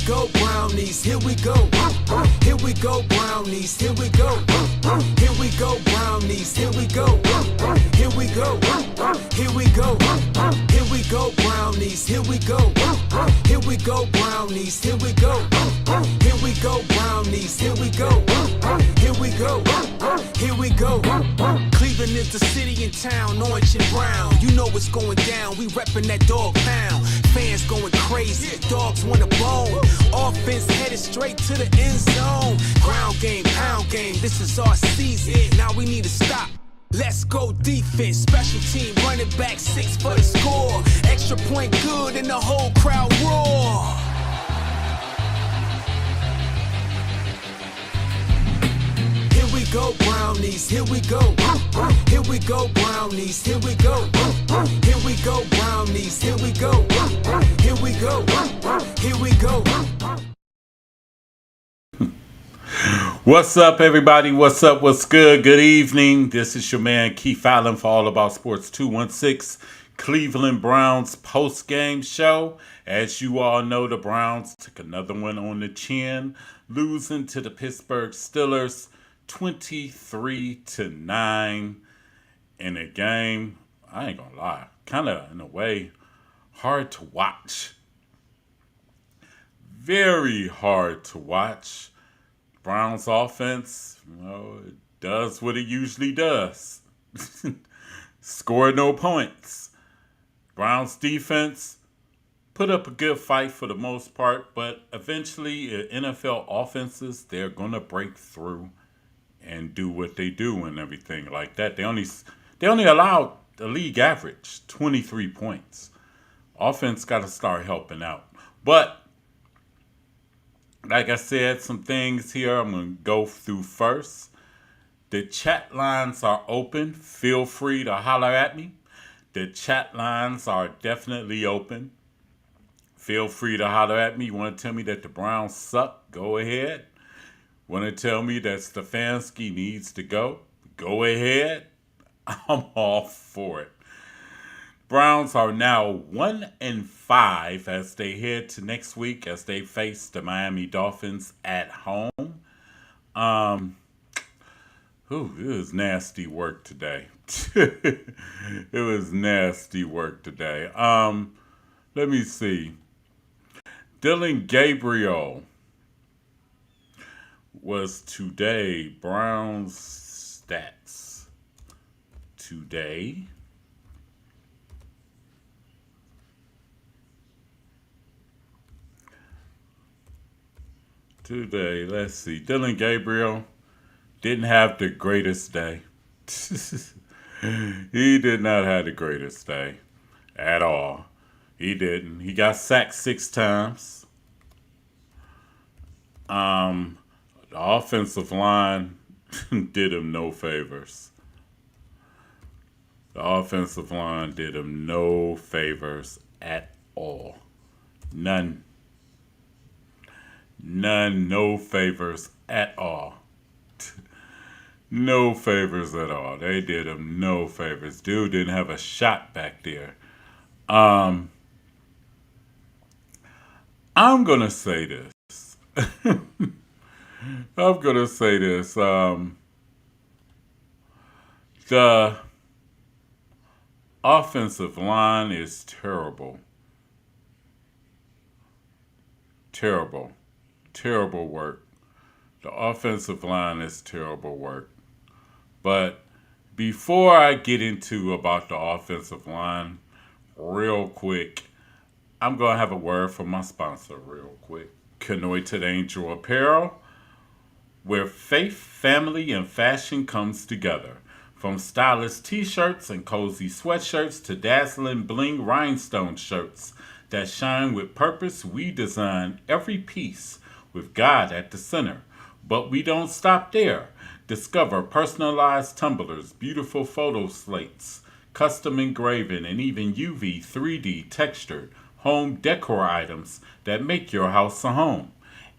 go, brownies, here we go. Here we go, brownies, here we go. Here we go, brownies, here we go. Here we go, here we go. Here we go, brownies, here we go. Here we go, brownies, here we go. Here we go, brownies, here we go. Here we go, here we go. Cleveland is the city and town, orange and brown. You know what's going down, we reppin' that dog pound. Fans going crazy, dogs want a bone. Offense headed straight to the end zone. Ground game, pound game, this is our season. Now we need to stop. Let's go defense, special team, running back 6 for the score. Extra point good and the whole crowd roar. Here we go, brownies, here we go. Here we go, brownies, here we go. Here we go, brownies, here we go. Here we go, here we go. What's up, everybody? What's up? What's good? Good evening. This is your man Keith Allen for AllAboutSports216, Cleveland Browns post-game show. As you all know, the Browns took another one on the chin, losing to the Pittsburgh Steelers 23-9 in a game, I ain't gonna lie, kind of in a way hard to watch. Very hard to watch. Browns offense, it does what it usually does. Score no points. Browns defense put up a good fight for the most part, but eventually NFL offenses, they're going to break through and do what they do and everything like that. They only allowed the league average 23 points. Offense got to start helping out. But like I said, some things here I'm going to go through first. The chat lines are open. Feel free to holler at me. The chat lines are definitely open. Feel free to holler at me. You want to tell me that the Browns suck? Go ahead. Want to tell me that Stefanski needs to go? Go ahead. I'm all for it. Browns are now 1-5 as they head to next week as they face the Miami Dolphins at home. It was nasty work today. It was nasty work today. Let me see. Dylan Gabriel was today Browns stats. Today. Let's see. Dylan Gabriel didn't have the greatest day. He did not have the greatest day at all. He didn't. He got sacked 6 times. The offensive line did him no favors. The offensive line did him no favors at all. None, no favors at all. No favors at all. They did him no favors. Dude didn't have a shot back there. I'm gonna say this. The offensive line is terrible. Terrible work. The offensive line is terrible work. But before I get into about the offensive line, real quick, I'm going to have a word from my sponsor real quick. Anointed Angel Apparel, where faith, family, and fashion comes together. From stylish t-shirts and cozy sweatshirts to dazzling bling rhinestone shirts that shine with purpose, we design every piece with God at the center. But we don't stop there. Discover personalized tumblers, beautiful photo slates, custom engraving, and even UV 3D textured home decor items that make your house a home.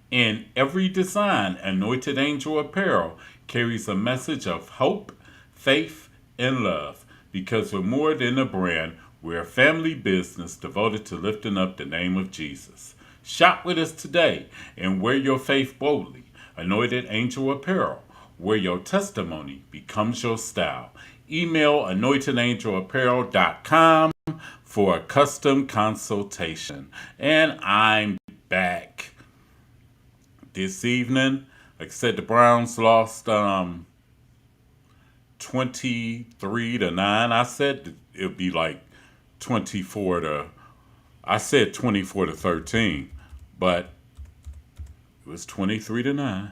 In every design, Anointed Angel Apparel carries a message of hope, faith, and love. Because we're more than a brand, we're a family business devoted to lifting up the name of Jesus. Shop with us today and wear your faith boldly. Anointed Angel Apparel, where your testimony becomes your style. Email anointedangel.apparel.com for a custom consultation. And I'm back this evening. Like I said, the Browns lost 23-9. I said it would be like 24-13, but it was 23-9.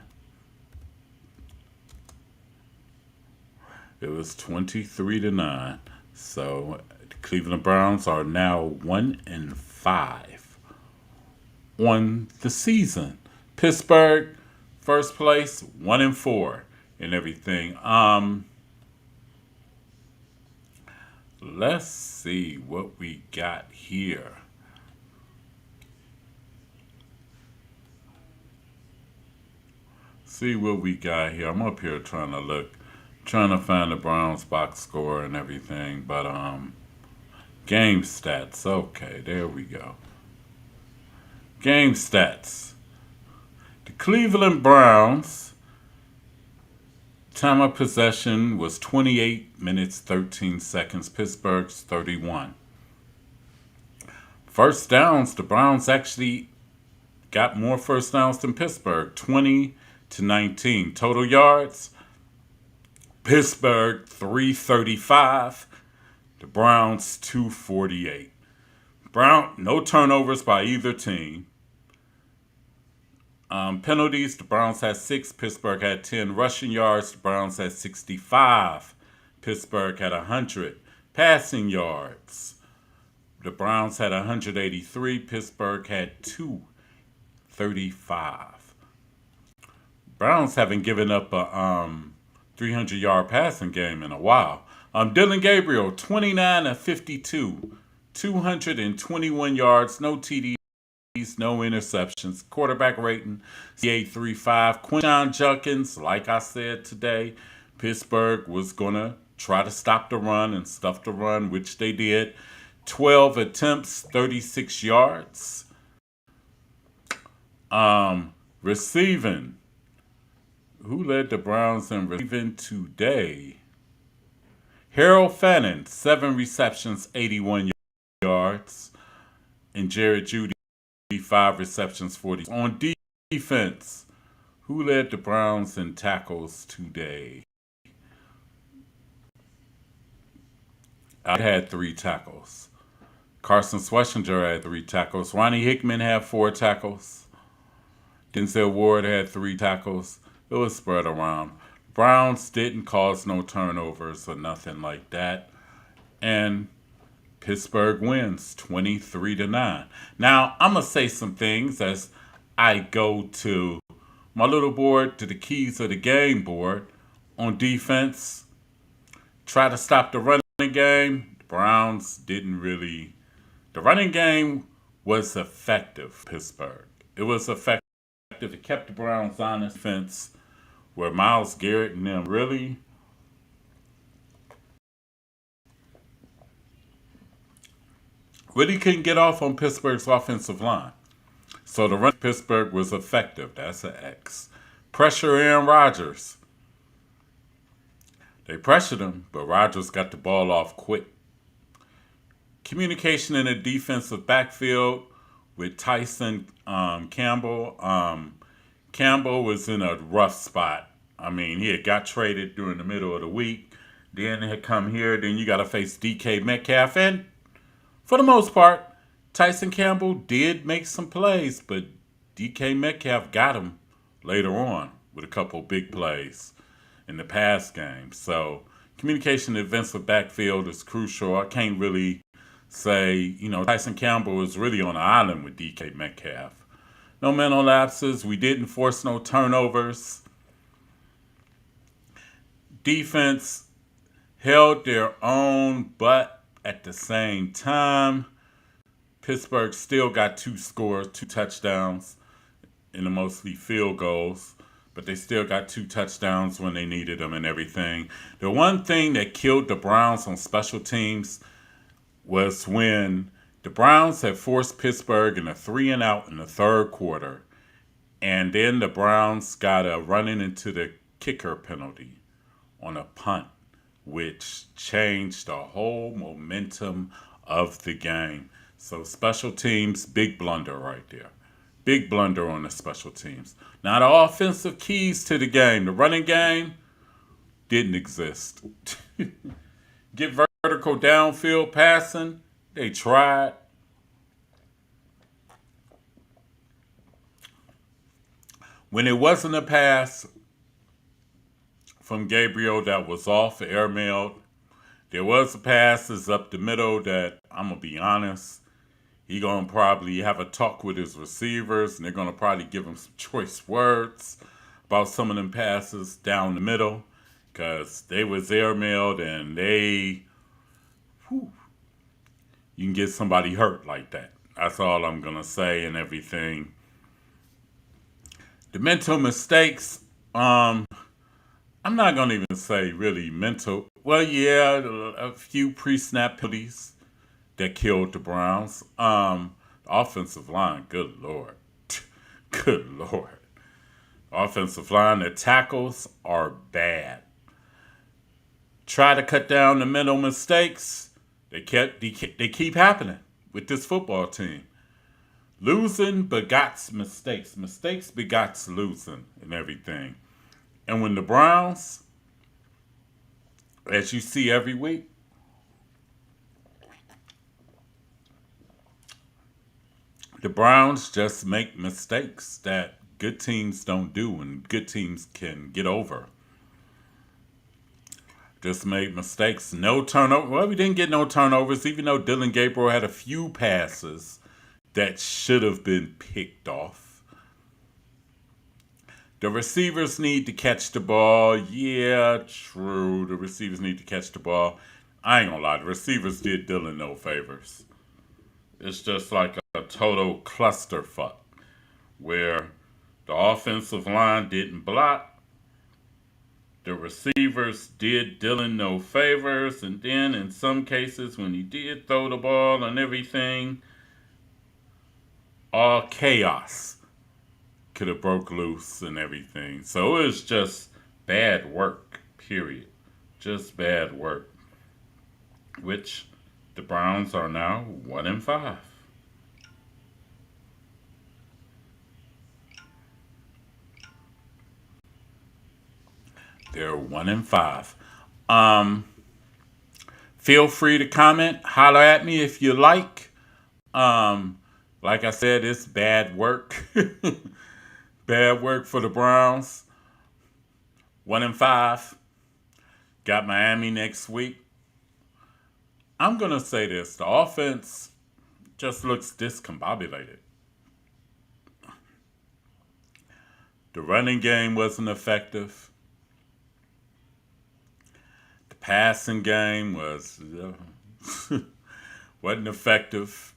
It was 23-9. So the Cleveland Browns are now 1-5 on the season. Pittsburgh, first place, 1-4 and everything. Let's see what we got here. See what we got here. I'm up here trying to find the Browns box score and everything, but game stats. Okay, there we go. Game stats. The Cleveland Browns time of possession was 28 minutes 13 seconds. Pittsburgh's 31. First downs, the Browns actually got more first downs than Pittsburgh, 20-19. Total yards, Pittsburgh 335, the Browns 248. No turnovers by either team. Penalties, the Browns had 6, Pittsburgh had 10. Rushing yards, the Browns had 65, Pittsburgh had 100. Passing yards, the Browns had 183, Pittsburgh had 235. Browns haven't given up a 300-yard passing game in a while. Dylan Gabriel, 29-52, 221 yards, no TDs, no interceptions. Quarterback rating, 8.35. Quinshon Judkins, like I said today, Pittsburgh was going to try to stop the run and stuff the run, which they did. 12 attempts, 36 yards. Receiving. Who led the Browns in receiving today? Harold Fannin, 7 receptions, 81 yards. And Jared Jeudy, 5 receptions, 40. On defense, who led the Browns in tackles today? I had 3 tackles. Carson Schlesinger had 3 tackles. Ronnie Hickman had 4 tackles. Denzel Ward had 3 tackles. It was spread around. Browns didn't cause no turnovers or nothing like that. And Pittsburgh wins 23-9. Now, I'm going to say some things as I go to my little board, to the keys of the game board. On defense, try to stop the running game. The Browns didn't really. The running game was effective, Pittsburgh. It was effective. It kept the Browns honest. Defense, where Myles Garrett and them really couldn't get off on Pittsburgh's offensive line. So the run Pittsburgh was effective. That's an X. Pressure Aaron Rodgers. They pressured him, but Rodgers got the ball off quick. Communication in the defensive backfield with Tyson Campbell. Campbell was in a rough spot. I mean, he had got traded during the middle of the week. Then had come here. Then you got to face DK Metcalf. And for the most part, Tyson Campbell did make some plays, but DK Metcalf got him later on with a couple big plays in the pass game. So communication in the defensive backfield is crucial. I can't really say, Tyson Campbell is really on an island with DK Metcalf. No mental lapses. We didn't force no turnovers. Defense held their own, but at the same time, Pittsburgh still got 2 scores, 2 touchdowns, in the mostly field goals, but they still got 2 touchdowns when they needed them and everything. The one thing that killed the Browns on special teams was when The Browns had forced Pittsburgh in a 3-and-out in the third quarter, and then the Browns got a running into the kicker penalty on a punt, which changed the whole momentum of the game. So special teams, big blunder right there. Big blunder on the special teams. Now the offensive keys to the game, the running game, didn't exist. Get vertical downfield passing, they tried. When it wasn't a pass from Gabriel that was off airmailed, there was passes up the middle that, I'm going to be honest, he going to probably have a talk with his receivers, and they're going to probably give him some choice words about some of them passes down the middle, because they was airmailed, and you can get somebody hurt like that. That's all I'm going to say and everything. The mental mistakes, I'm not going to even say really mental. Well, yeah, a few pre-snap penalties that killed the Browns. The offensive line, good Lord. Good Lord. Offensive line, the tackles are bad. Try to cut down the mental mistakes. They keep happening with this football team. Losing begots mistakes. Mistakes begots losing and everything. And when the Browns, as you see every week, the Browns just make mistakes that good teams don't do and good teams can get over. Just made mistakes. No turnover. Well, we didn't get no turnovers, even though Dylan Gabriel had a few passes that should have been picked off. The receivers need to catch the ball. Yeah, true. The receivers need to catch the ball. I ain't gonna lie. The receivers did Dylan no favors. It's just like a total clusterfuck where the offensive line didn't block. The receivers did Dylan no favors. And then in some cases when he did throw the ball and everything, all chaos could have broke loose and everything. So it was just bad work, period. Just bad work. Which the Browns are now 1-5. They're 1-5. Feel free to comment, holler at me if you like. Like I said, it's bad work. Bad work for the Browns. 1-5. Got Miami next week. I'm going to say this. The offense just looks discombobulated. The running game wasn't effective. The passing game wasn't effective.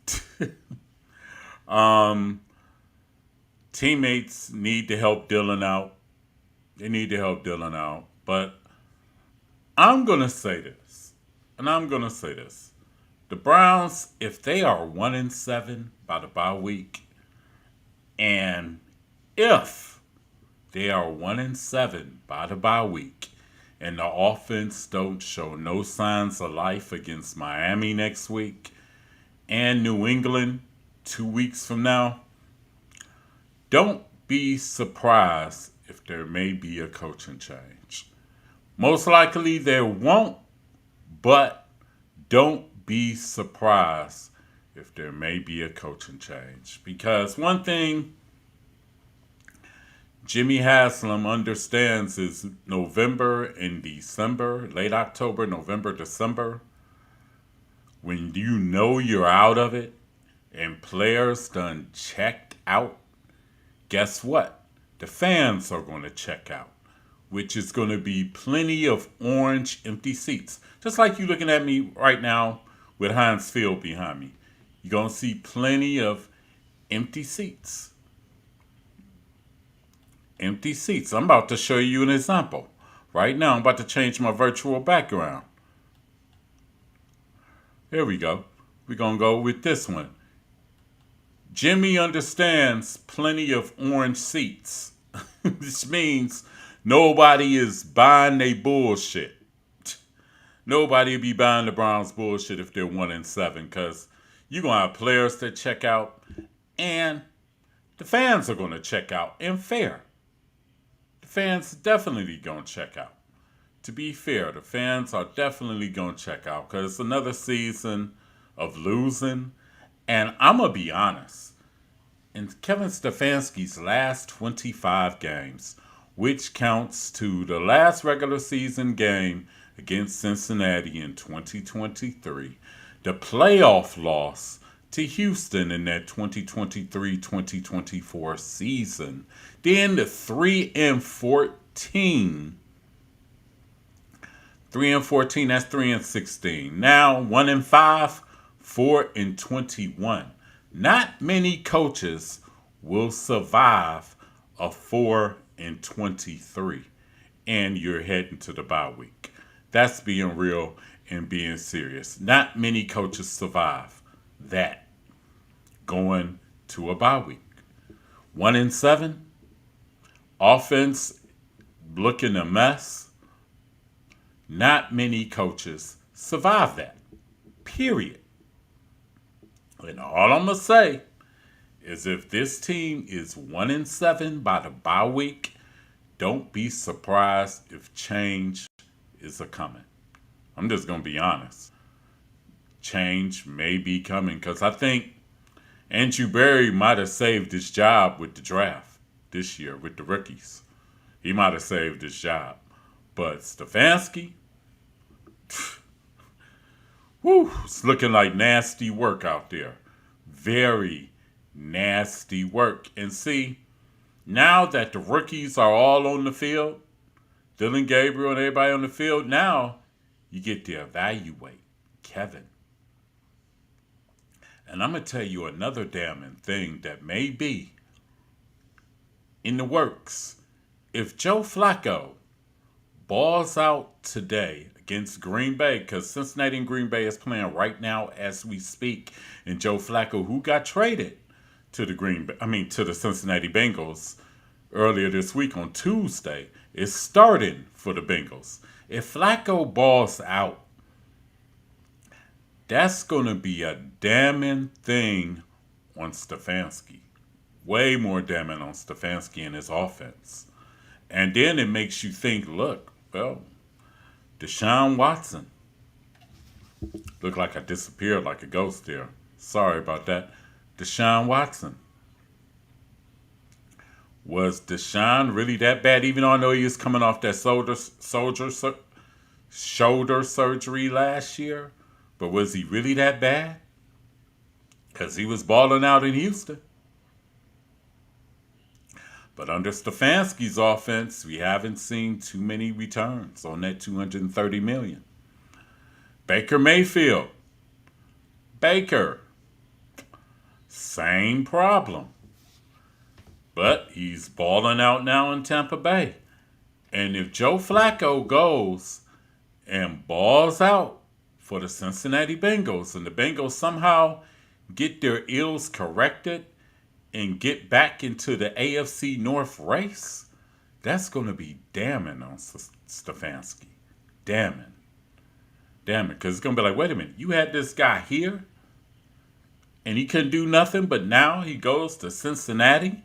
Teammates need to help Dylan out. They need to help Dylan out. But I'm going to say this. And I'm going to say this. The Browns, if they are 1-7 by the bye week, and if they are 1-7 by the bye week, and the offense don't show no signs of life against Miami next week, and New England 2 weeks from now, don't be surprised if there may be a coaching change. Most likely there won't, but don't be surprised if there may be a coaching change. Because one thing Jimmy Haslam understands is November and December, late October, November, December, when you know you're out of it and players done checked out, guess what? The fans are going to check out, which is going to be plenty of orange empty seats. Just like you looking at me right now with Heinz Field behind me. You're going to see plenty of empty seats. Empty seats. I'm about to show you an example. Right now, I'm about to change my virtual background. There we go. We're going to go with this one. Jimmy understands plenty of orange seats, which means nobody is buying their bullshit. Nobody will be buying the Browns bullshit if they're 1-7 because you're going to have players that check out and the fans are going to check out. And fair. The fans definitely going to check out. To be fair, the fans are definitely going to check out because it's another season of losing. And I'm going to be honest. In Kevin Stefanski's last 25 games, which counts to the last regular season game against Cincinnati in 2023, the playoff loss to Houston in that 2023-2024 season, then the 3-14, 3-14, that's 3-16. Now 1-5, 4-21. Not many coaches will survive a 4-23, and you're heading to the bye week. That's being real and being serious. Not many coaches survive that going to a bye week. 1-7, offense looking a mess. Not many coaches survive that. Period. And all I'm going to say is if this team is 1-7 by the bye week, don't be surprised if change is a coming. I'm just going to be honest. Change may be coming because I think Andrew Berry might have saved his job with the draft this year with the rookies. He might have saved his job. But Stefanski, whew, it's looking like nasty work out there. Very nasty work. And see, now that the rookies are all on the field, Dylan Gabriel and everybody on the field, now you get to evaluate Kevin. And I'm going to tell you another damning thing that may be in the works. If Joe Flacco balls out today against Green Bay, because Cincinnati and Green Bay is playing right now as we speak, and Joe Flacco, who got traded to the Cincinnati Bengals earlier this week on Tuesday, is starting for the Bengals. If Flacco balls out, that's going to be a damning thing on Stefanski. Way more damning on Stefanski and his offense. And then it makes you think, look, well, Deshaun Watson. Looked like I disappeared like a ghost there. Sorry about that. Deshaun Watson. Was Deshaun really that bad? Even though I know he was coming off that shoulder surgery last year. But was he really that bad? Because he was balling out in Houston. But under Stefanski's offense, we haven't seen too many returns on that $230 million. Baker Mayfield. Baker. Same problem. But he's balling out now in Tampa Bay. And if Joe Flacco goes and balls out for the Cincinnati Bengals, and the Bengals somehow get their ills corrected and get back into the AFC North race, that's going to be damning on Stefanski. Damning. Because it's going to be like, wait a minute, you had this guy here, and he couldn't do nothing, but now he goes to Cincinnati,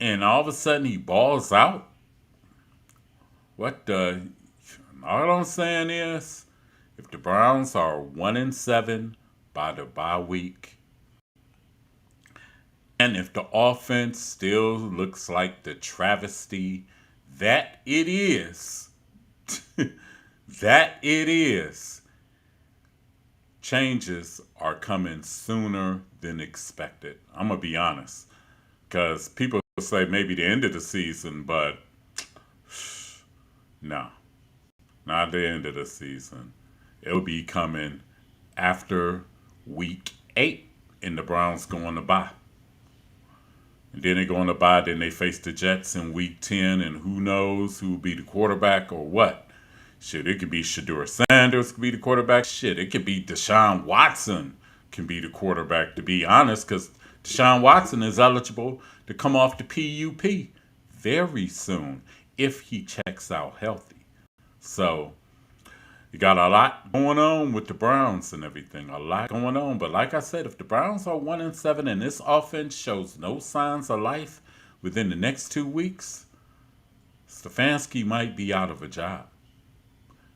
and all of a sudden he balls out? All I'm saying is, if the Browns are 1-7 by the bye week, and if the offense still looks like the travesty that it is, changes are coming sooner than expected. I'm going to be honest. Because people say maybe the end of the season, but no. Not the end of the season. It'll be coming after week 8 and the Browns going to bye. And then they're going to bye, then they face the Jets in week 10, and who knows who will be the quarterback or what. Shit, it could be Shador Sanders could be the quarterback. Shit, it could be Deshaun Watson can be the quarterback, to be honest, because Deshaun Watson is eligible to come off the PUP very soon if he checks out healthy. So you got a lot going on with the Browns and everything. A lot going on. But like I said, if the Browns are 1-7 and this offense shows no signs of life within the next 2 weeks, Stefanski might be out of a job.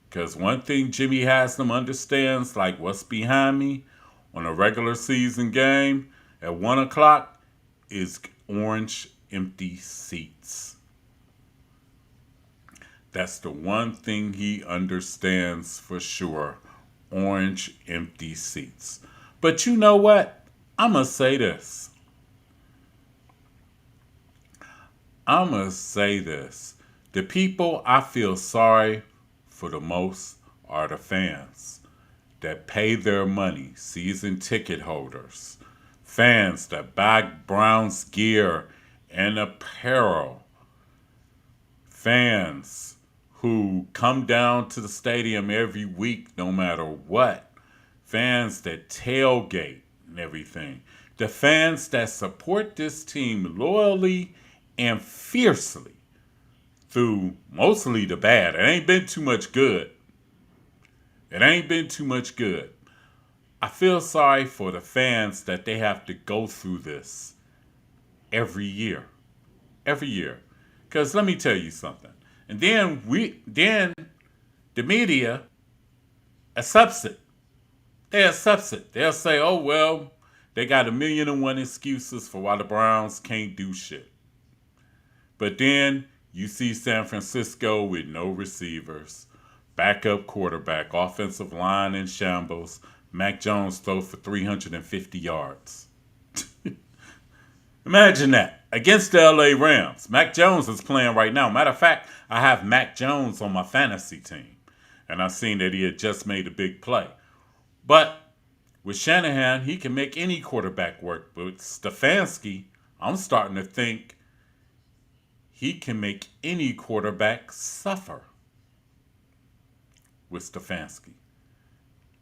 Because one thing Jimmy Haslam understands, like what's behind me on a regular season game at 1 o'clock, is orange empty seats. That's the one thing he understands for sure. Orange empty seats. But you know what? I'm going to say this. The people I feel sorry for the most are the fans that pay their money, season ticket holders, fans that buy Browns gear and apparel, fans who come down to the stadium every week no matter what, fans that tailgate and everything, the fans that support this team loyally and fiercely through mostly the bad. It ain't been too much good. I feel sorry for the fans that they have to go through this every year. Because let me tell you something. And then the media accepts it. They accept it. They'll say, oh, well, they got 1,000,001 excuses for why the Browns can't do shit. But then you see San Francisco with no receivers, backup quarterback, offensive line in shambles. Mac Jones throw for 350 yards. Imagine that. Against the LA Rams. Mac Jones is playing right now. Matter of fact, I have Mac Jones on my fantasy team. And I've seen that he had just made a big play. But with Shanahan, he can make any quarterback work. But with Stefanski, I'm starting to think he can make any quarterback suffer with Stefanski.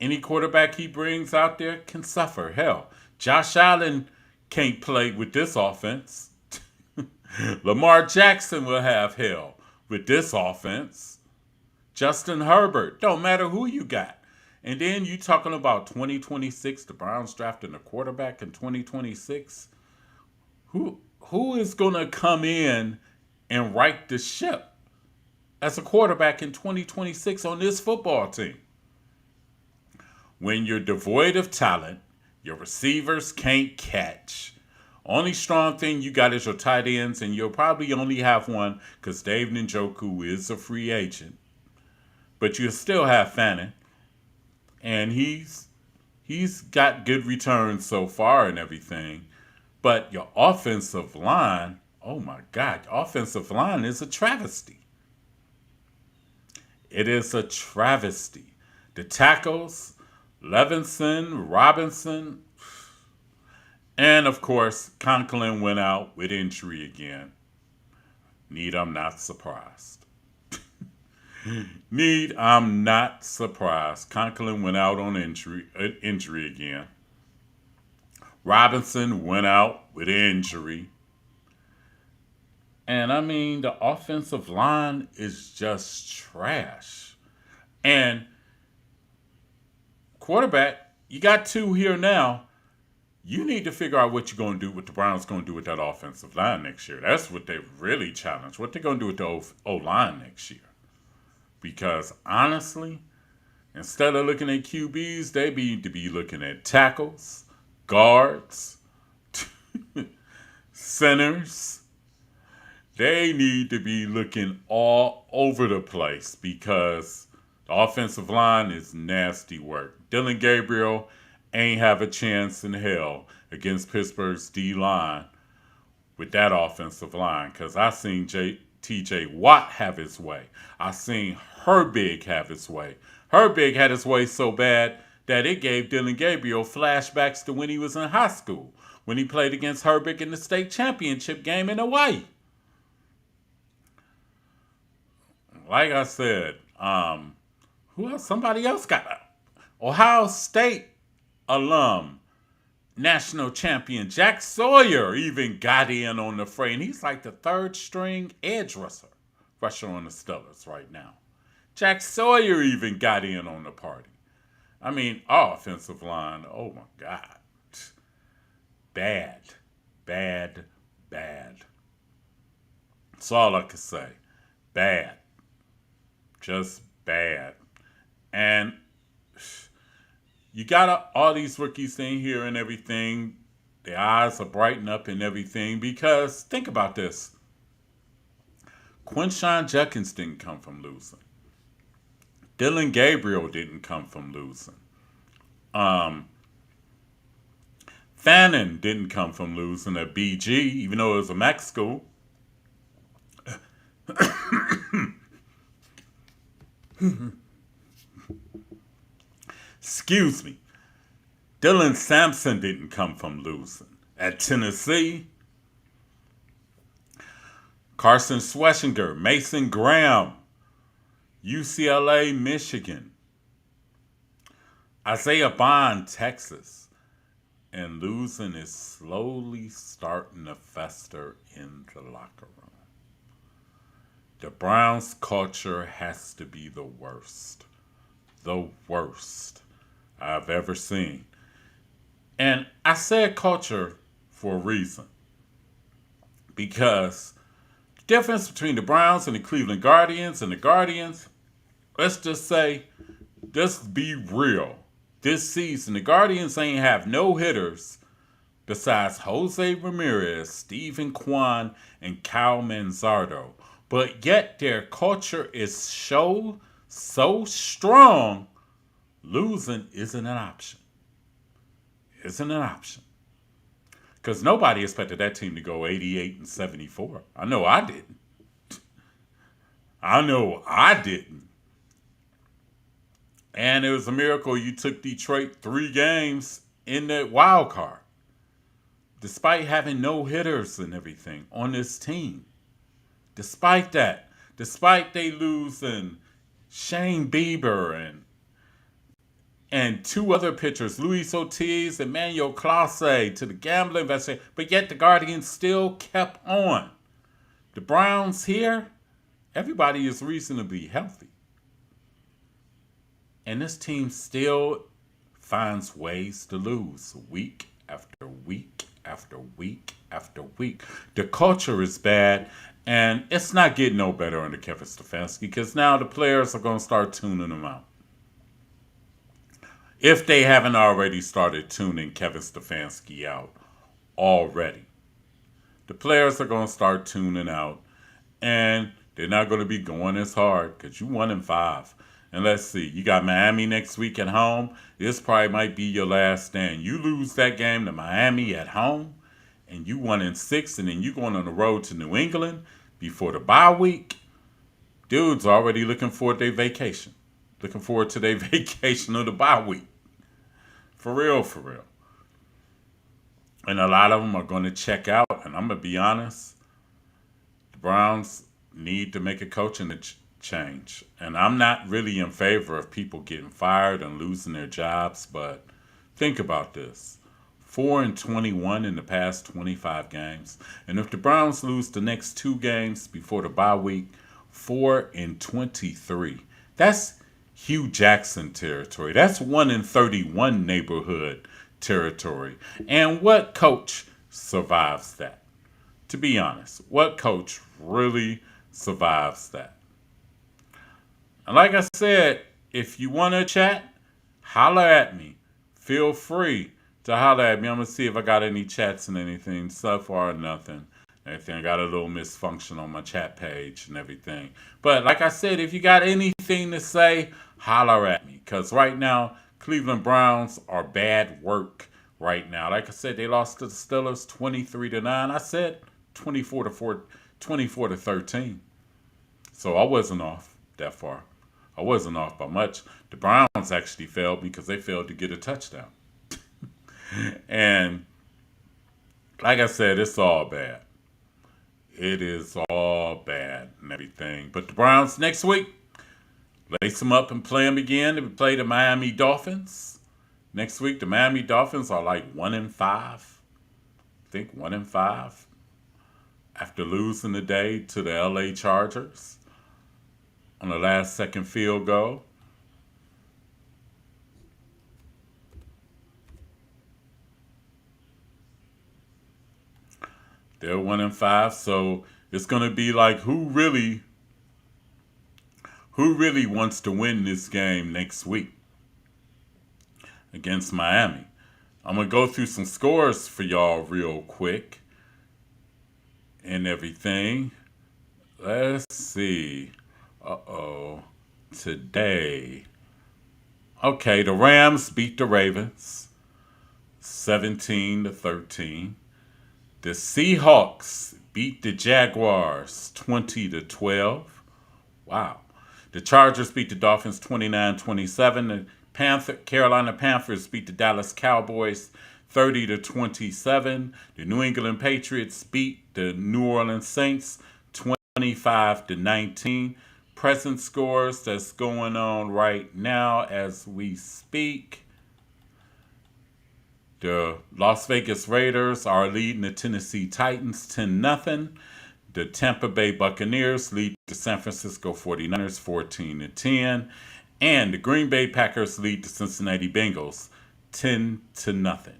Any quarterback he brings out there can suffer. Hell, Josh Allen can't play with this offense. Lamar Jackson will have hell with this offense. Justin Herbert, don't matter who you got. And then you talking about 2026, the Browns drafting a quarterback in 2026. Who is going to come in and right the ship as a quarterback in 2026 on this football team? When you're devoid of talent, your receivers can't catch. Only strong thing you got is your tight ends, and you'll probably only have one because Dave Njoku is a free agent. But you'll still have Fannin, and he's got good returns so far and everything. But your offensive line, oh my God, your offensive line is a travesty. It is a travesty. The tackles, Levinson, Robinson, and of course, Conklin went out with injury again. I'm not surprised. I'm not surprised. Conklin went out on injury again. Robinson went out with injury. And I mean, the offensive line is just trash. And quarterback, you got two here now. You need to figure out what you're going to do, what the Browns going to do with that offensive line next year. That's what they really challenge. What they're going to do with the O-line next year. Because honestly, instead of looking at QBs, they need to be looking at tackles, guards, centers. They need to be looking all over the place because the offensive line is nasty work. Dylan Gabriel ain't have a chance in hell against Pittsburgh's D-line with that offensive line because I seen T.J. Watt have his way. I seen Herbig have his way. Herbig had his way so bad that it gave Dylan Gabriel flashbacks to when he was in high school, when he played against Herbig in the state championship game in Hawaii. Like I said, Who else? Somebody else got Ohio State alum, national champion Jack Sawyer even got in on the fray, and he's like the third string edge rusher on the Steelers right now. Jack Sawyer even got in on the party. I mean, our offensive line, oh my God. Bad, bad, bad. That's all I can say. Bad. Just bad. And you got all these rookies in here and everything. Their eyes are brightened up and everything because think about this. Quinshon Judkins didn't come from losing. Dylan Gabriel didn't come from losing. Fannin didn't come from losing at BG, even though it was a MAC school. Excuse me. Dylan Sampson didn't come from losing. At Tennessee, Carson Schwessinger, Mason Graham, UCLA, Michigan, Isaiah Bond, Texas. And losing is slowly starting to fester in the locker room. The Browns culture has to be the worst I've ever seen. And I said culture for a reason. Because the difference between the Browns and the Cleveland Guardians and the Guardians, let's just say, just be real. This season, the Guardians ain't have no hitters besides Jose Ramirez, Stephen Kwan, and Kyle Manzardo. But yet their culture is so strong, losing isn't an option. Isn't an option. Because nobody expected that team to go 88-74. I know I didn't. And it was a miracle you took Detroit 3 games in the wild card. Despite having no hitters and everything on this team. Despite that. Despite they losing Shane Bieber and 2 other pitchers, Luis Ortiz and Manuel Clase, to the gambling investor. But yet the Guardians still kept on. The Browns here, everybody is reasonably healthy. And this team still finds ways to lose week after week after week after week. The culture is bad, and it's not getting no better under Kevin Stefanski because now the players are going to start tuning them out. If they haven't already started tuning Kevin Stefanski out already. The players are going to start tuning out, and they're not going to be going as hard because you 1-5. And let's see, you got Miami next week at home. This probably might be your last stand. You lose that game to Miami at home, and you 1-6, and then you going on the road to New England before the bye week. Dude's already looking forward to their vacation. Looking forward to their vacation of the bye week. For real, for real. And a lot of them are going to check out, and I'm going to be honest, the Browns need to make a coaching change. And I'm not really in favor of people getting fired and losing their jobs, but think about this. 4-21 in the past 25 games. And if the Browns lose the next 2 games before the bye week, 4-23. That's Hugh Jackson territory. That's 1-31 neighborhood territory. And what coach survives that? To be honest, what coach really survives that? And like I said, if you want to chat, holler at me. Feel free to holler at me. I'm going to see if I got any chats and anything. So far, nothing. Everything. I got a little misfunction on my chat page and everything. But like I said, if you got anything to say, holler at me. Because right now, Cleveland Browns are bad work right now. Like I said, they lost to the Steelers 23-9. I said 24-13. So I wasn't off that far. I wasn't off by much. The Browns actually failed because they failed to get a touchdown. And like I said, it's all bad. It is all bad and everything. But the Browns next week, lace them up and play them again. We play the Miami Dolphins next week. The Miami Dolphins are like 1-5. I think 1-5 after losing today to the LA Chargers on the last second field goal. They're 1-5, so it's going to be like who really wants to win this game next week against Miami. I'm going to go through some scores for y'all real quick and everything. Let's see. Today. Okay, the Rams beat the Ravens 17-13. The Seahawks beat the Jaguars 20-12. Wow. The Chargers beat the Dolphins 29-27. The Carolina Panthers beat the Dallas Cowboys 30-27. The New England Patriots beat the New Orleans Saints 25-19. Present scores that's going on right now as we speak. The Las Vegas Raiders are leading the Tennessee Titans 10-0. The Tampa Bay Buccaneers lead the San Francisco 49ers 14-10. And the Green Bay Packers lead the Cincinnati Bengals 10-0.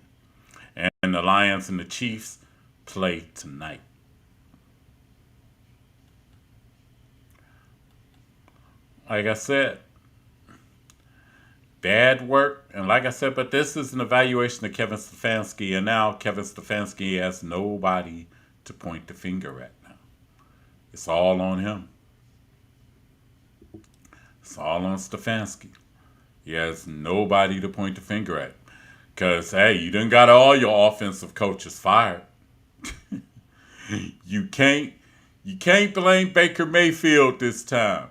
And the Lions and the Chiefs play tonight. Like I said, bad work. And like I said, but this is an evaluation of Kevin Stefanski. And now Kevin Stefanski has nobody to point the finger at now. It's all on him. It's all on Stefanski. He has nobody to point the finger at. Because, hey, you done got all your offensive coaches fired. You can't blame Baker Mayfield this time.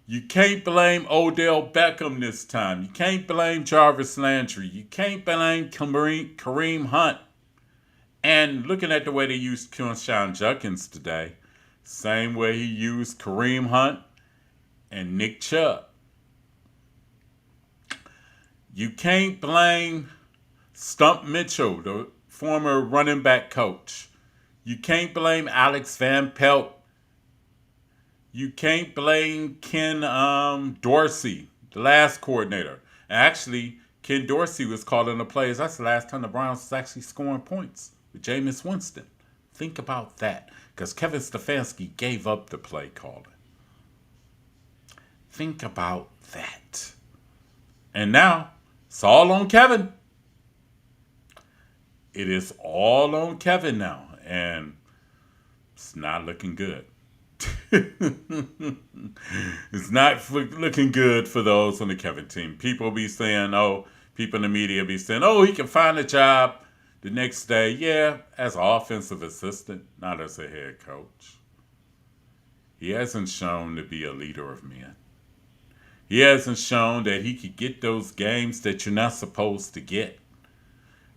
You can't blame Odell Beckham this time. You can't blame Jarvis Landry. You can't blame Kareem Hunt. And looking at the way they used Quinshon Judkins today, same way he used Kareem Hunt and Nick Chubb. You can't blame Stump Mitchell, the former running back coach. You can't blame Alex Van Pelt. You can't blame Ken Dorsey, the last coordinator. Actually, Ken Dorsey was calling the plays. That's the last time the Browns was actually scoring points with Jameis Winston. Think about that, because Kevin Stefanski gave up the play calling. Think about that. And now, it's all on Kevin. It is all on Kevin now, and it's not looking good. It's not looking good for those on the Kevin team. People be saying, people in the media be saying, he can find a job the next day. Yeah, as an offensive assistant, not as a head coach. He hasn't shown to be a leader of men. He hasn't shown that he could get those games that you're not supposed to get.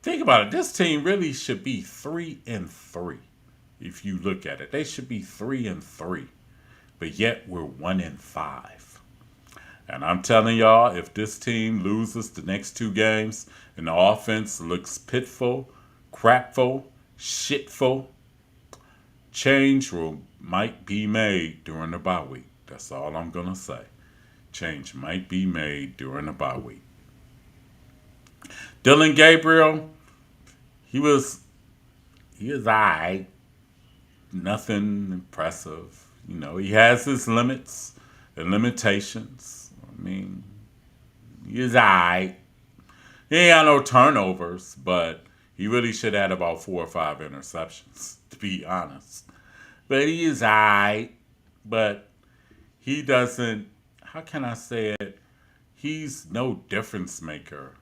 Think about it. This team really should be 3-3. If you look at it, they should be 3-3, but yet we're 1-5. And I'm telling y'all, if this team loses the next two games and the offense looks pitiful, crapful, shitful, change might be made during the bye week. That's all I'm gonna say. Change might be made during the bye week. Dylan Gabriel, he was alright. Nothing impressive. He has his limits and limitations. I mean, he's alright. He ain't got no turnovers, but he really should have had about 4 or 5 interceptions, to be honest. But he is alright. But he doesn't, how can I say it? He's no difference maker,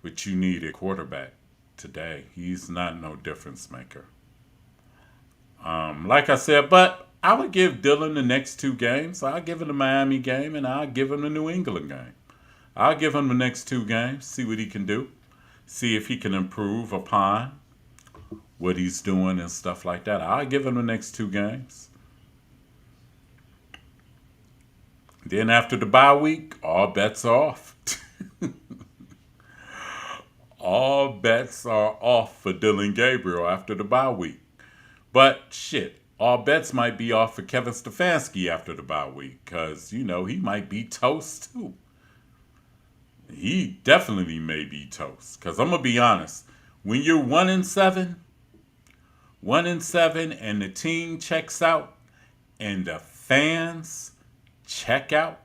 which you need a quarterback today. He's not no difference maker. Like I said, but I would give Dylan the next 2 games. I'll give him the Miami game, and I'll give him the New England game. I'll give him the next 2 games, see what he can do. See if he can improve upon what he's doing and stuff like that. I'll give him the next 2 games. Then after the bye week, all bets are off. All bets are off for Dylan Gabriel after the bye week. But shit, all bets might be off for Kevin Stefanski after the bye week because, he might be toast too. He definitely may be toast. Because I'm going to be honest, when you're 1-7, 1-7, and the team checks out and the fans check out,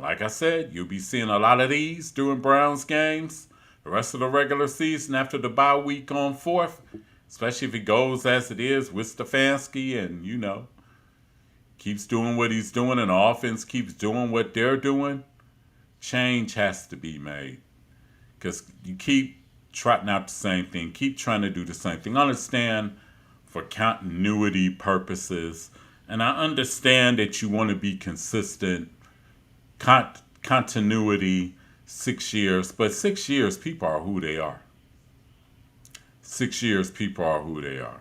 like I said, you'll be seeing a lot of these during Browns games the rest of the regular season after the bye week on fourth, especially if it goes as it is with Stefanski and, keeps doing what he's doing and the offense keeps doing what they're doing. Change has to be made because you keep trotting out the same thing, keep trying to do the same thing. I understand for continuity purposes, and I understand that you want to be consistent, continuity, 6 years, but 6 years, people are who they are. 6 years, people are who they are.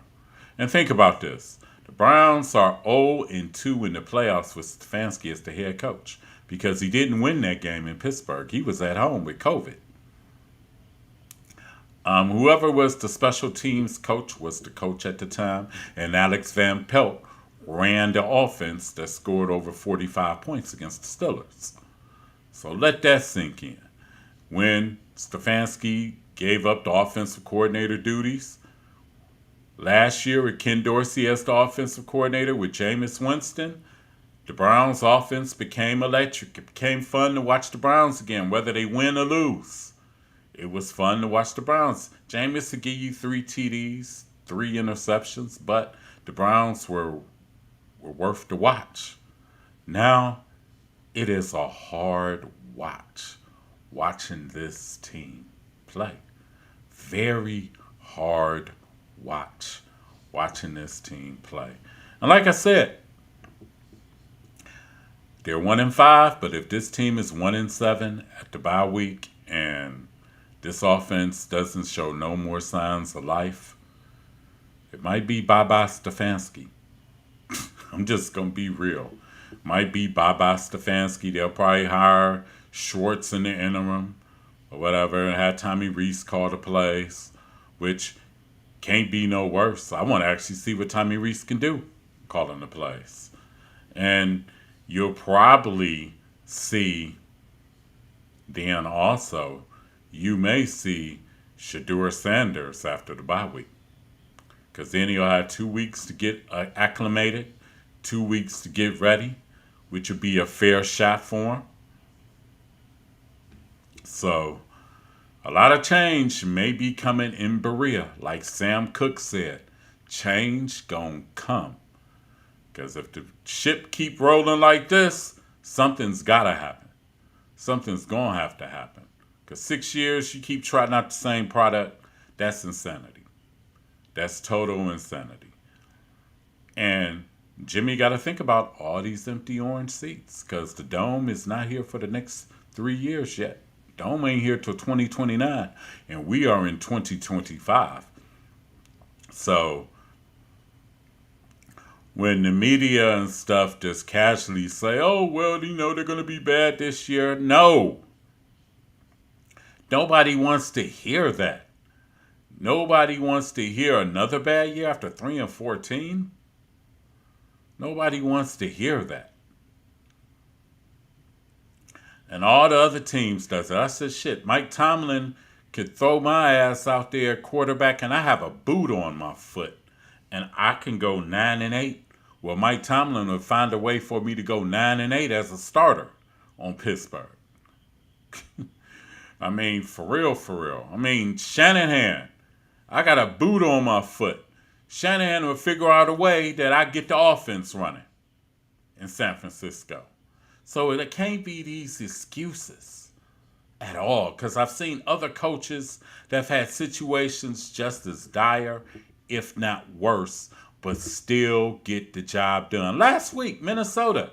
And think about this. The Browns are 0-2 in the playoffs with Stefanski as the head coach because he didn't win that game in Pittsburgh. He was at home with COVID. Whoever was the special teams coach was the coach at the time, and Alex Van Pelt ran the offense that scored over 45 points against the Steelers. So let that sink in. When Stefanski gave up the offensive coordinator duties last year with Ken Dorsey as the offensive coordinator with Jameis Winston, the Browns offense became electric. It became fun to watch the Browns again, whether they win or lose. It was fun to watch the Browns. Jameis would give you 3 TDs, 3 interceptions, but the Browns were worth the watch. Now, it is a hard watch watching this team play. Very hard watching this team play. And like I said, they're 1-5, but if this team is 1-7 at the bye week and this offense doesn't show no more signs of life, it might be bye-bye Stefanski. I'm just going to be real. Might be bye-bye Stefanski. They'll probably hire Schwartz in the interim or whatever and have Tommy Reese call the plays, which can't be no worse. I want to actually see what Tommy Reese can do calling the plays. And you'll probably see then also, you may see Shedeur Sanders after the bye week. Because then he'll have 2 weeks to get acclimated, 2 weeks to get ready, which would be a fair shot for him. So, a lot of change may be coming in Berea. Like Sam Cook said, change gonna come. Because if the ship keep rolling like this, something's gotta happen. Something's gonna have to happen. Because 6 years, you keep trotting out the same product, that's insanity. That's total insanity. And Jimmy got to think about all these empty orange seats because the Dome is not here for the next 3 years yet. Dome ain't here till 2029, and we are in 2025. So when the media and stuff just casually say, oh, well, they're going to be bad this year. No. Nobody wants to hear that. Nobody wants to hear another bad year after 3-14. Nobody wants to hear that. And all the other teams does it. I said, shit, Mike Tomlin could throw my ass out there at quarterback and I have a boot on my foot. And I can go 9-8. Well, Mike Tomlin would find a way for me to go 9-8 as a starter on Pittsburgh. I mean, for real. I mean, Shanahan, I got a boot on my foot. Shanahan will figure out a way that I get the offense running in San Francisco. So it can't be these excuses at all. Because I've seen other coaches that have had situations just as dire, if not worse, but still get the job done. Last week, Minnesota,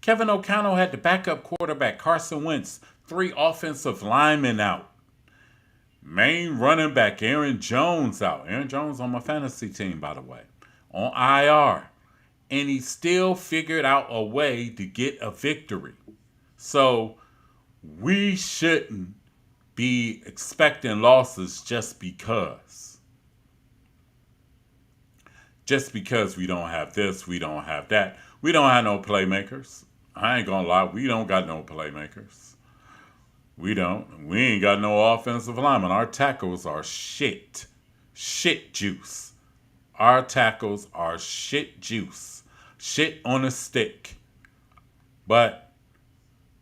Kevin O'Connell had the backup quarterback, Carson Wentz, 3 offensive linemen out. Main running back, Aaron Jones, out. Aaron Jones on my fantasy team, by the way, on IR. And he still figured out a way to get a victory. So we shouldn't be expecting losses just because. Just because we don't have this, we don't have that. We don't have no playmakers. I ain't gonna lie, we don't got no playmakers. We don't. We ain't got no offensive linemen. Our tackles are shit. Shit juice. Our tackles are shit juice. Shit on a stick. But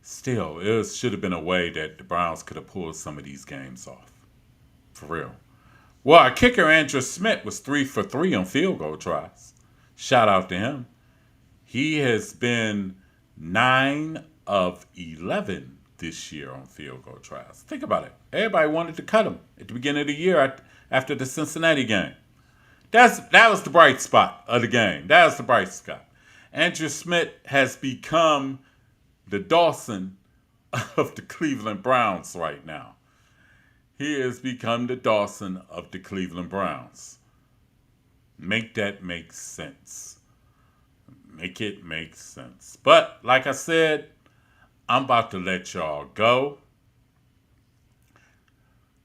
still, it should have been a way that the Browns could have pulled some of these games off. For real. Well, our kicker, Andrew Smith, was 3 for 3 on field goal tries. Shout out to him. He has been 9 of 11 this year on field goal tries. Think about it. Everybody wanted to cut him at the beginning of the year after the Cincinnati game. That was the bright spot of the game. That was the bright spot. Andrew Smith has become the Dawson of the Cleveland Browns right now. He has become the Dawson of the Cleveland Browns. Make that make sense. Make it make sense. But like I said, I'm about to let y'all go.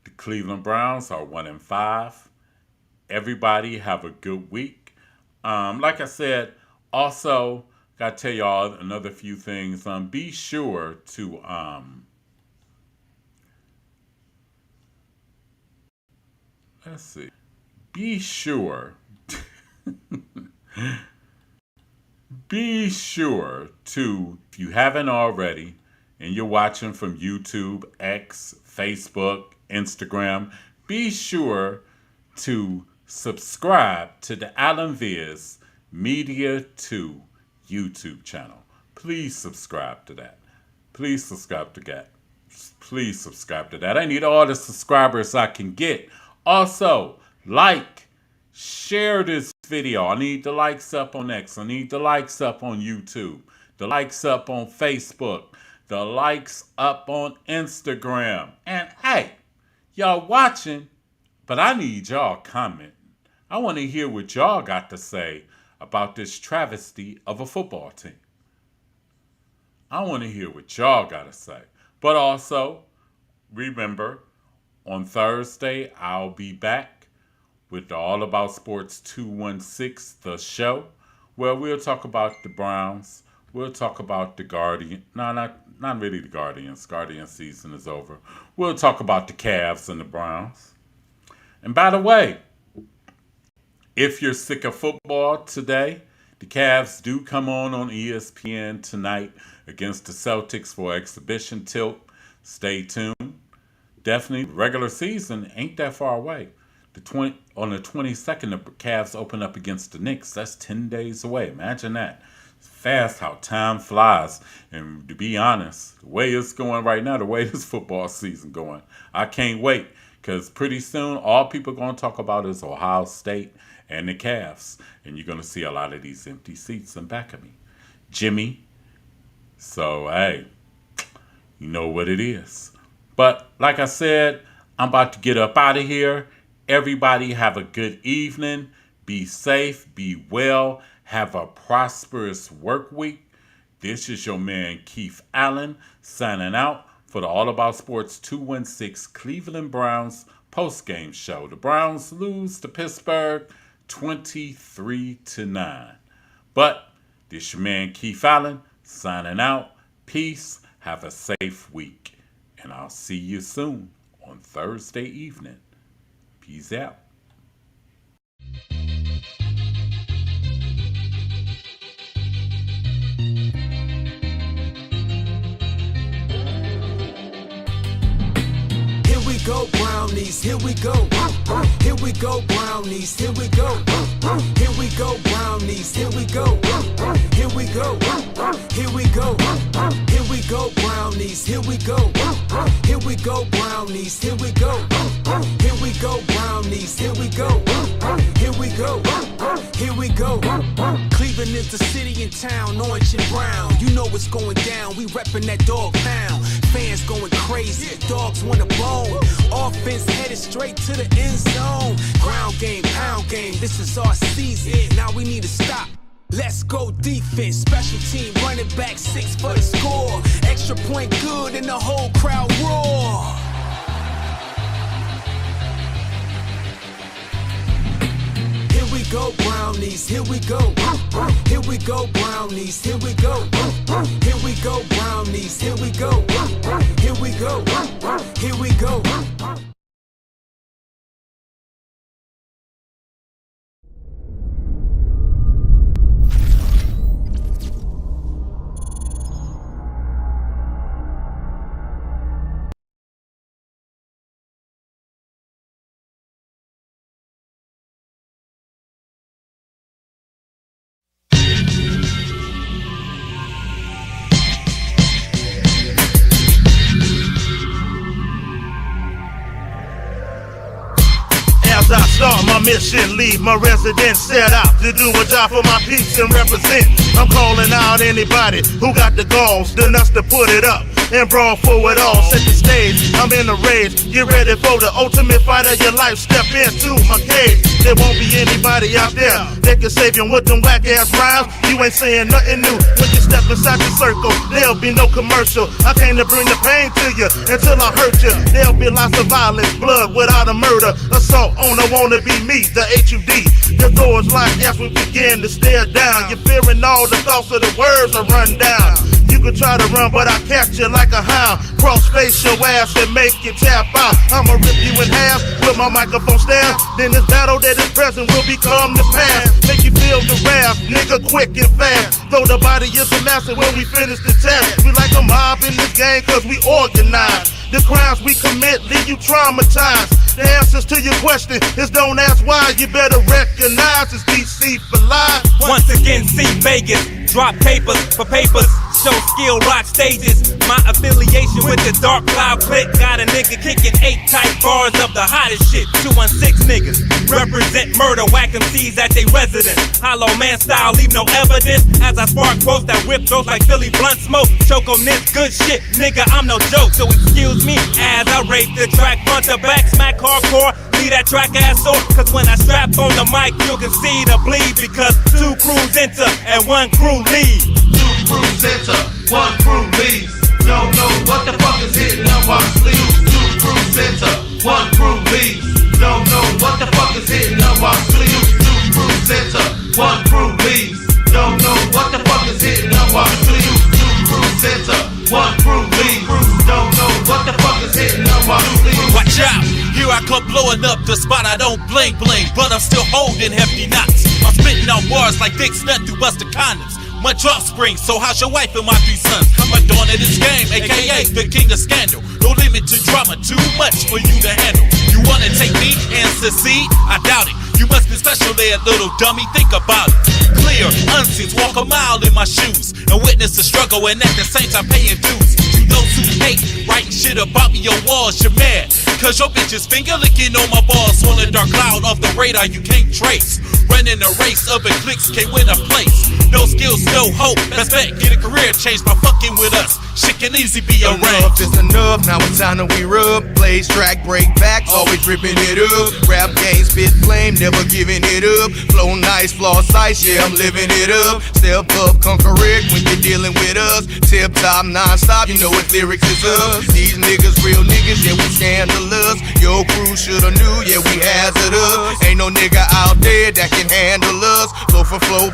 The Cleveland Browns are 1-5. Everybody have a good week. Like I said, also gotta tell y'all another few things. Be sure to let's see. Be sure to, if you haven't already, and you're watching from YouTube, X, Facebook, Instagram, be sure to subscribe to the Alan Viz Media 2 YouTube channel. Please subscribe to that. Please subscribe to that. Please subscribe to that. I need all the subscribers I can get. Also, like, share this video. I need the likes up on X. I need the likes up on YouTube. The likes up on Facebook. The likes up on Instagram. And hey, y'all watching, but I need y'all commenting. I want to hear what y'all got to say about this travesty of a football team. I want to hear what y'all got to say. But also, remember, on Thursday, I'll be back with the All About Sports 216, the show, where we'll talk about the Browns. We'll talk about the Guardians. No, not really the Guardians. Guardian season is over. We'll talk about the Cavs and the Browns. And by the way, if you're sick of football today, the Cavs do come on ESPN tonight against the Celtics for exhibition tilt. Stay tuned. Definitely, regular season ain't that far away. On the 22nd, the Cavs open up against the Knicks. That's 10 days away. Imagine that. It's fast how time flies. And to be honest, the way it's going right now, the way this football season going, I can't wait. Because pretty soon, all people are going to talk about is Ohio State and the Cavs. And you're going to see a lot of these empty seats in back of me. Jimmy. So, hey, you know what it is. But like I said, I'm about to get up out of here. Everybody have a good evening. Be safe. Be well. Have a prosperous work week. This is your man Keith Allen signing out for the All About Sports 216 Cleveland Browns postgame show. The Browns lose to Pittsburgh 23-9. But this your man Keith Allen signing out. Peace. Have a safe week. And I'll see you soon on Thursday evening. Peace out. Here we go, brownies, here we go. Here we go, brownies, here we go. Here we go, brownies, here we go. Here we go, here we go. Here we go, brownies, here we go. Here we go, brownies, here we go. Here we go, brownies, here we go. Here we go, here we go. Cleveland is the city and town, orange and brown. You know what's going down, we reppin' that dog pound. Fans going crazy, dogs want a bone. Offense headed straight to the end zone. Ground game, pound game, this is our season. Now we need to stop. Let's go defense, special team, running back 6 for the score. Extra point good and the whole crowd roar. Here we go, Brownies, here we go. Here we go, Brownies, here we go. Here we go, Brownies, here we go. Here we go, here we go. As I start my mission, leave my residence, set out to do a job for my peeps and represent. I'm calling out anybody who got the galls, the nuts to put it up and brawl for it all. Set the stage, I'm in a rage. Get ready for the ultimate fight of your life. Step into my cage. There won't be anybody out there that can save you with them whack ass rhymes. You ain't saying nothing new when you step inside the circle. There'll be no commercial. I came to bring the pain to you until I hurt you. There'll be lots of violence, blood without a murder, assault on a wanna be me, the HUD. The doors locked as we begin to stare down. You're fearing all the thoughts of the words are run down. You can try to run, but I catch you like a hound. Cross face your ass and make you tap out. I'ma rip you in half with my microphone staff. Then this battle that is present will become the past. Make you feel the wrath, nigga, quick and fast. Throw the body is a master when we finish the task. We like a mob in this game cause we organize. The crimes we commit leave you traumatized. The answers to your question is don't ask why. You better recognize it's DC for life. Once again, see Vegas. Drop papers for papers. Show skill, rock stages. My affiliation with the Dark Cloud Click got a nigga kicking 8 tight bars of the hottest shit. 216 niggas represent murder, whack MCs at they residence. Hollow man style, leave no evidence. As I spark quotes that whip throats like Philly blunt smoke. Choke on this good shit, nigga, I'm no joke. So excuse me as I rape the track front to back, smack hardcore. Leave that track ass sore, cause when I strap on the mic, you can see the bleed. Because 2 crews enter and 1 crew leave. 2 crews enter, 1 crew leaves. Don't know what the fuck is hitting up our sleeves. 2 crews enter, 1 crew leaves. Don't know what the fuck is hitting up our sleeves. 2 crews enter, 1 crew leaves. Don't know what the fuck is hitting up our sleeves. 2 crews enter, 1 crew leaves. Don't know what the fuck is hitting up our sleeves. Watch out, here I come blowing up the spot. I don't bling bling, but I'm still holding hefty knots. I'm spitting out bars like Dick Snutt through busted condoms. Much offspring, so how's your wife and my 3 sons? I'm a dawn of this game, aka the king of scandal. No limit to drama, too much for you to handle. You wanna take me and succeed? I doubt it. You must be special there, little dummy, think about it. Clear, unseen, walk a mile in my shoes and witness the struggle, and at the same time paying dues. To those who hate, writing shit about me on walls, you're mad. Cause your bitches finger licking on my balls. On a dark cloud off the radar you can't trace. Running a race, other clicks can't win a place. No skills, no hope, best bet, get a career change by fucking with us. Shit can easy be arranged. Enough is enough, now it's time that we rub. Blaze track, break backs, always ripping it up. Rap game, spit flame, never giving it up. Flow nice, floss ice, yeah, I'm living it up. Step up, come correct when you're dealing with us. Tip top, non-stop, you know what lyrics is us. These niggas, real niggas, yeah, we scandalous. Your crew shoulda knew, yeah, we hazardous. Ain't no nigga out there that can handle us. Blow for flow,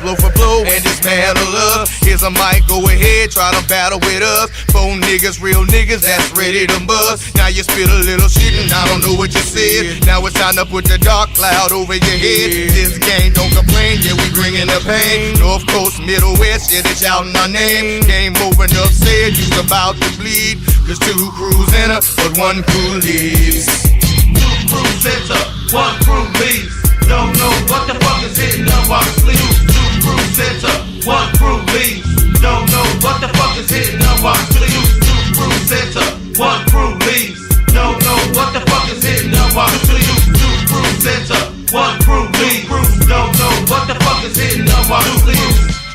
and dismantle us. Here's a mic, go ahead, try to battle with us. 4 niggas, real niggas, that's ready to bust. Now you spit a little shit and I don't know what you said. Now it's time to put the dark cloud over your head. This game don't complain, yeah, we bringing the pain. North Coast, Middle West, yeah, they shouting our name. Game over, enough said, you's about to bleed. Cause 2 crews enter, but 1 crew leaves. 2 crews enter, 1 crew leaves. Don't know what the fuck is hitting up our sleeves. 2 crews enter, 1 crew leaves. Don't know what the fuck is hitting up our sleeves. 2 crews enter, 1 crew leaves. Don't know what the fuck is hitting up our sleeves. 2 crews enter, 1 crew leaves. Don't know what the fuck is hitting up our sleeves.